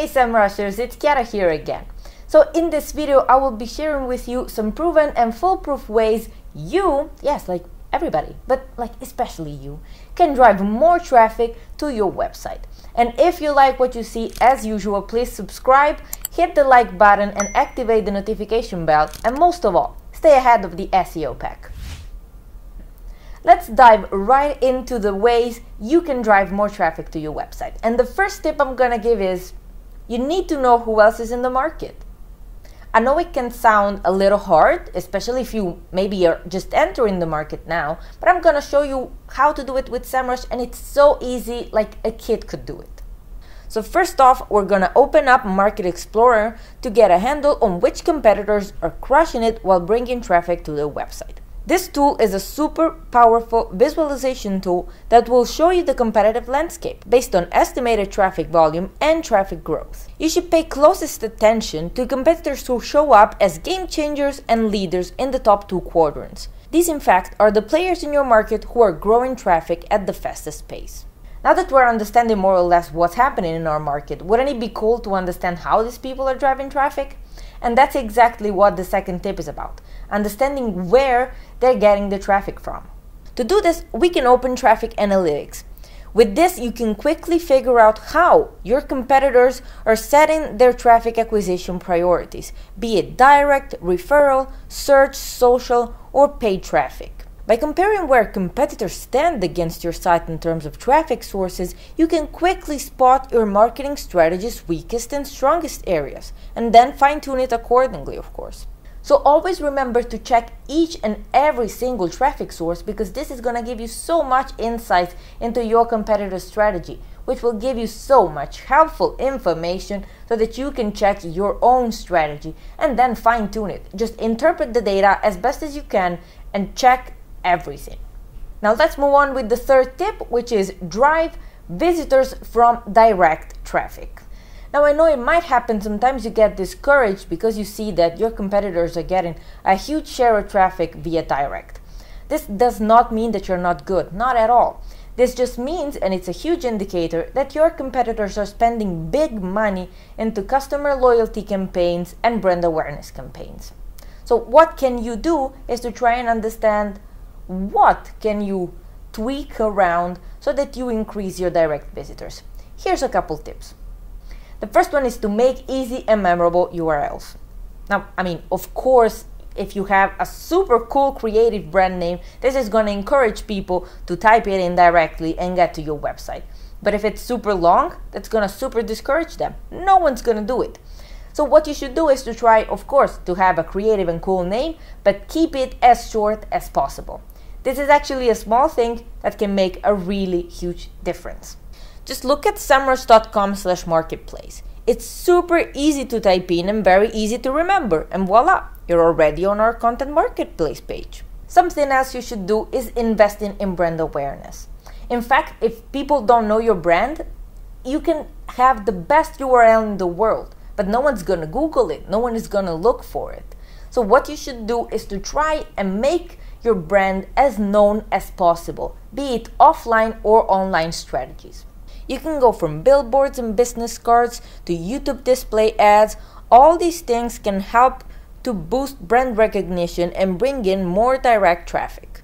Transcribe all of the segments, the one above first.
Hey SEMrushers, it's Chiara here again. So in this video I will be sharing with you some proven and foolproof ways you, yes, like everybody, but like especially you, can drive more traffic to your website. And if you like what you see, as usual, please subscribe, hit the like button and activate the notification bell, and most of all, stay ahead of the SEO pack. Let's dive right into the ways you can drive more traffic to your website. And the first tip I'm gonna give is you need to know who else is in the market. I know it can sound a little hard, especially if you maybe are just entering the market now, but I'm gonna show you how to do it with SEMrush, and it's so easy, like a kid could do it. So first off, we're gonna open up Market Explorer to get a handle on which competitors are crushing it while bringing traffic to their website. This tool is a super powerful visualization tool that will show you the competitive landscape based on estimated traffic volume and traffic growth. You should pay closest attention to competitors who show up as game changers and leaders in the top 2 quadrants. These, in fact, are the players in your market who are growing traffic at the fastest pace. Now that we're understanding more or less what's happening in our market, wouldn't it be cool to understand how these people are driving traffic? And that's exactly what the second tip is about, understanding where they're getting the traffic from. To do this, we can open Traffic Analytics. With this, you can quickly figure out how your competitors are setting their traffic acquisition priorities, be it direct, referral, search, social, or paid traffic. By comparing where competitors stand against your site in terms of traffic sources, you can quickly spot your marketing strategy's weakest and strongest areas, and then fine-tune it accordingly, of course. So always remember to check each and every single traffic source, because this is going to give you so much insight into your competitor's strategy, which will give you so much helpful information so that you can check your own strategy and then fine-tune it. Just interpret the data as best as you can and check everything. Now let's move on with the third tip, which is drive visitors from direct traffic. Now I know it might happen sometimes you get discouraged because you see that your competitors are getting a huge share of traffic via direct. This does not mean that you're not good, not at all. This just means, and it's a huge indicator, that your competitors are spending big money into customer loyalty campaigns and brand awareness campaigns. So what can you do is to try and understand what can you tweak around so that you increase your direct visitors. Here's a couple tips. The first one is to make easy and memorable URLs. Now, I mean, of course, if you have a super cool creative brand name, this is going to encourage people to type it in directly and get to your website. But if it's super long, that's going to super discourage them. No one's going to do it. So what you should do is to try, of course, to have a creative and cool name, but keep it as short as possible. This is actually a small thing that can make a really huge difference. Just look at semrush.com/marketplace. It's super easy to type in and very easy to remember, and voila, you're already on our content marketplace page. Something else you should do is investing in brand awareness. In fact, if people don't know your brand, you can have the best URL in the world, but no one's gonna Google it, no one is gonna look for it. So what you should do is to try and make your brand as known as possible, be it offline or online strategies. You can go from billboards and business cards to YouTube display ads. All these things can help to boost brand recognition and bring in more direct traffic.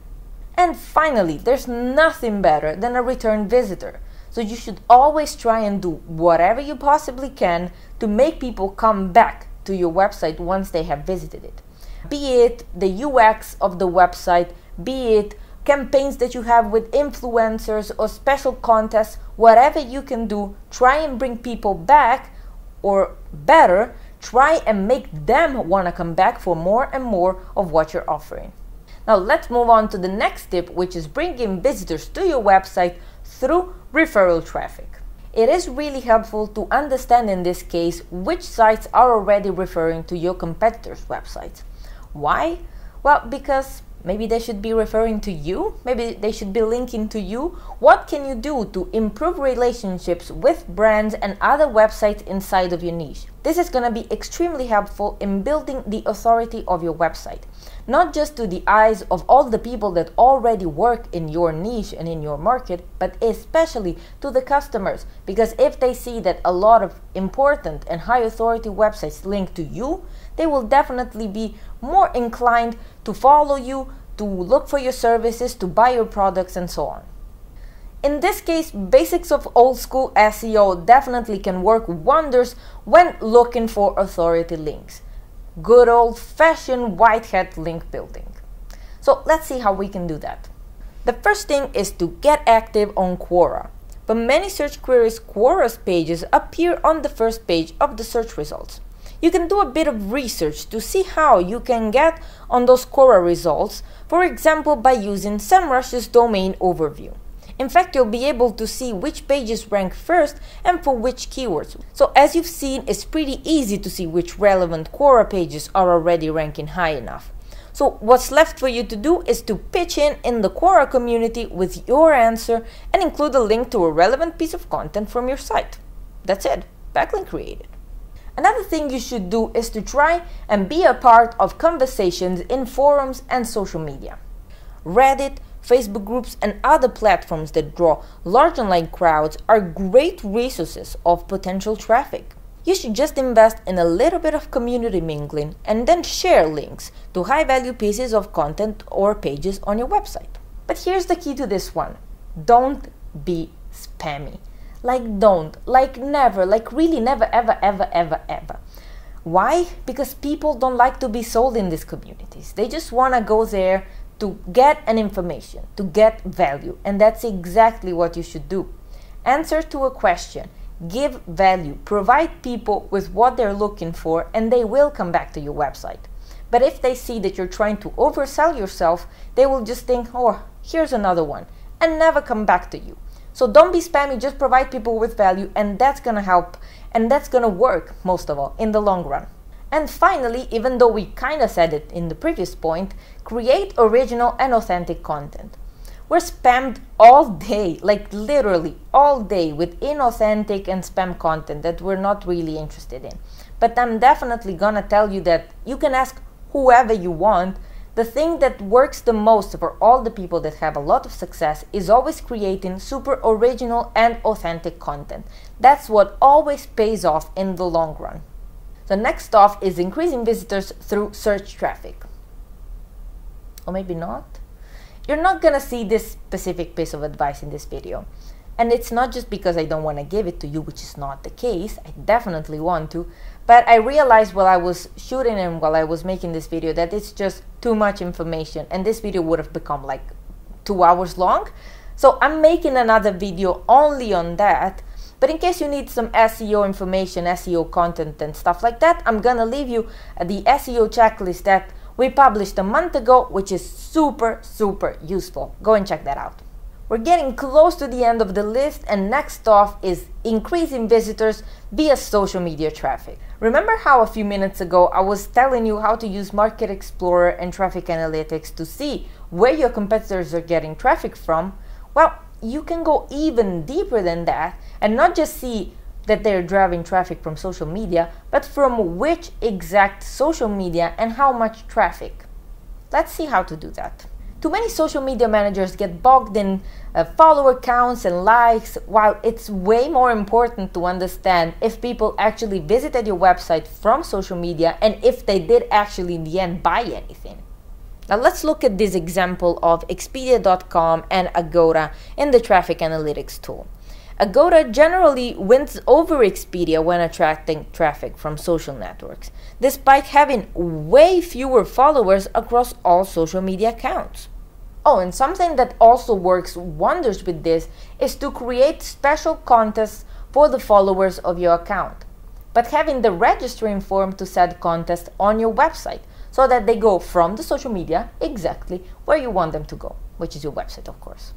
And finally, there's nothing better than a return visitor. So you should always try and do whatever you possibly can to make people come back to your website once they have visited it. Be it the UX of the website, be it campaigns that you have with influencers or special contests, whatever you can do, try and bring people back, or better, try and make them want to come back for more and more of what you're offering. Now let's move on to the next tip, which is bringing visitors to your website through referral traffic. It is really helpful to understand in this case which sites are already referring to your competitors' websites. Why? Well, because maybe they should be referring to you, maybe they should be linking to you. What can you do to improve relationships with brands and other websites inside of your niche? This is going to be extremely helpful in building the authority of your website, not just to the eyes of all the people that already work in your niche and in your market, but especially to the customers, because if they see that a lot of important and high authority websites link to you, they will definitely be more inclined to follow you, to look for your services, to buy your products, and so on. In this case, basics of old school SEO definitely can work wonders when looking for authority links. Good old-fashioned white hat link building. So let's see how we can do that. The first thing is to get active on Quora. But many search queries, Quora's pages appear on the first page of the search results. You can do a bit of research to see how you can get on those Quora results, for example by using SEMrush's domain overview. In fact, you'll be able to see which pages rank first and for which keywords. So as you've seen, it's pretty easy to see which relevant Quora pages are already ranking high enough. So what's left for you to do is to pitch in the Quora community with your answer and include a link to a relevant piece of content from your site. That's it, backlink created. Another thing you should do is to try and be a part of conversations in forums and social media. Reddit, Facebook groups, and other platforms that draw large online crowds are great resources of potential traffic. You should just invest in a little bit of community mingling and then share links to high-value pieces of content or pages on your website. But here's the key to this one. Don't be spammy. Never, really never, ever, ever, ever, ever. Why? Because people don't like to be sold in these communities. They just want to go there to get an information, to get value, and that's exactly what you should do. Answer to a question, give value, provide people with what they're looking for, and they will come back to your website. But if they see that you're trying to oversell yourself, they will just think, oh, here's another one, and never come back to you. So don't be spammy, just provide people with value, and that's gonna help, and that's gonna work, most of all, in the long run. And finally, even though we kind of said it in the previous point, create original and authentic content. We're spammed all day, literally all day, with inauthentic and spam content that we're not really interested in. But I'm definitely gonna tell you that you can ask whoever you want. The thing that works the most for all the people that have a lot of success is always creating super original and authentic content. That's what always pays off in the long run. The next off is increasing visitors through search traffic. Or maybe not. You're not gonna see this specific piece of advice in this video. And it's not just because I don't want to give it to you, which is not the case. I definitely want to. But I realized while I was shooting and while I was making this video that it's just too much information. And this video would have become 2 hours long. So I'm making another video only on that. But in case you need some SEO information, SEO content and stuff like that, I'm gonna leave you the SEO checklist that we published a month ago, which is super, super useful. Go and check that out. We're getting close to the end of the list, and next off is increasing visitors via social media traffic. Remember how a few minutes ago I was telling you how to use Market Explorer and Traffic Analytics to see where your competitors are getting traffic from? Well, you can go even deeper than that and not just see that they're driving traffic from social media, but from which exact social media and how much traffic. Let's see how to do that. Too many social media managers get bogged in follower counts and likes, while it's way more important to understand if people actually visited your website from social media and if they did actually in the end buy anything. Now let's look at this example of Expedia.com and Agoda in the Traffic Analytics tool. Agoda generally wins over Expedia when attracting traffic from social networks, despite having way fewer followers across all social media accounts. Oh, and something that also works wonders with this is to create special contests for the followers of your account, but having the registering form to set contests on your website so that they go from the social media exactly where you want them to go, which is your website, of course.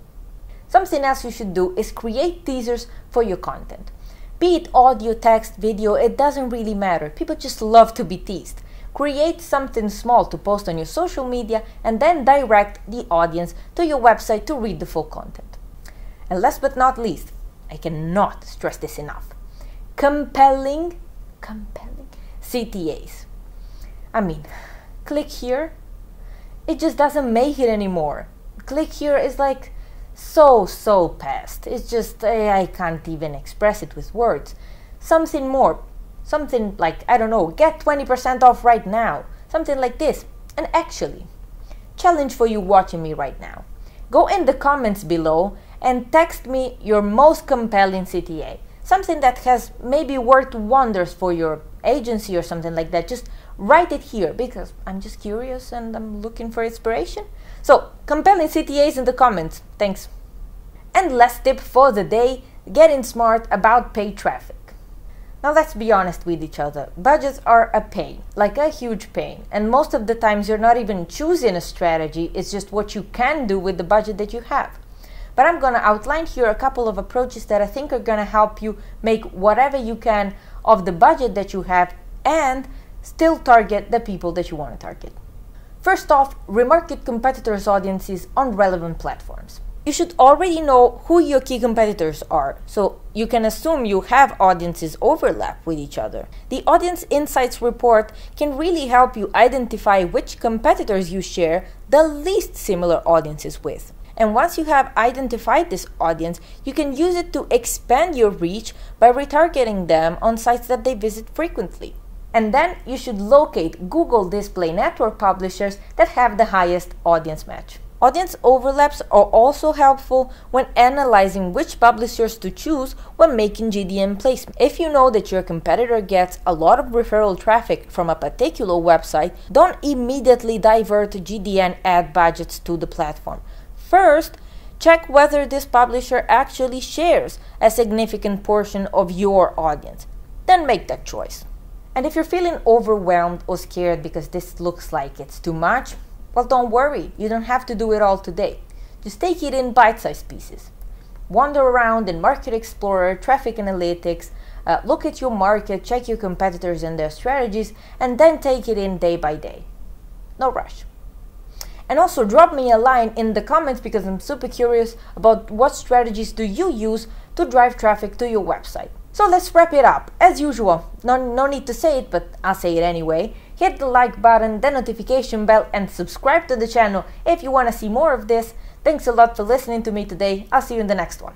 Something else you should do is create teasers for your content. Be it audio, text, video, it doesn't really matter. People just love to be teased. Create something small to post on your social media and then direct the audience to your website to read the full content. And last but not least, I cannot stress this enough. Compelling CTAs. I mean, click here, it just doesn't make it anymore. Click here is like so past. It's just, I can't even express it with words. Something more. Something like, I don't know, get 20% off right now. Something like this. And actually, challenge for you watching me right now. Go in the comments below and text me your most compelling CTA. Something that has maybe worked wonders for your agency or something like that. Just write it here because I'm just curious and I'm looking for inspiration. So, compelling CTAs in the comments. Thanks. And last tip for the day, getting smart about paid traffic. Now let's be honest with each other. Budgets are a pain, like a huge pain. And most of the times you're not even choosing a strategy, it's just what you can do with the budget that you have. But I'm going to outline here a couple of approaches that I think are going to help you make whatever you can of the budget that you have and still target the people that you want to target. First off, remarket competitors' audiences on relevant platforms. You should already know who your key competitors are, so you can assume you have audiences overlap with each other. The Audience Insights report can really help you identify which competitors you share the least similar audiences with. And once you have identified this audience, you can use it to expand your reach by retargeting them on sites that they visit frequently. And then you should locate Google Display Network publishers that have the highest audience match. Audience overlaps are also helpful when analyzing which publishers to choose when making GDN placement. If you know that your competitor gets a lot of referral traffic from a particular website, don't immediately divert GDN ad budgets to the platform. First, check whether this publisher actually shares a significant portion of your audience. Then make that choice. And if you're feeling overwhelmed or scared because this looks like it's too much, well, don't worry, you don't have to do it all today. Just take it in bite-sized pieces. Wander around in Market Explorer, Traffic Analytics, look at your market, check your competitors and their strategies, and then take it in day by day. No rush. And also drop me a line in the comments because I'm super curious about what strategies do you use to drive traffic to your website. So let's wrap it up. As usual, no need to say it, but I'll say it anyway. Hit the like button, the notification bell, and subscribe to the channel if you want to see more of this. Thanks a lot for listening to me today. I'll see you in the next one.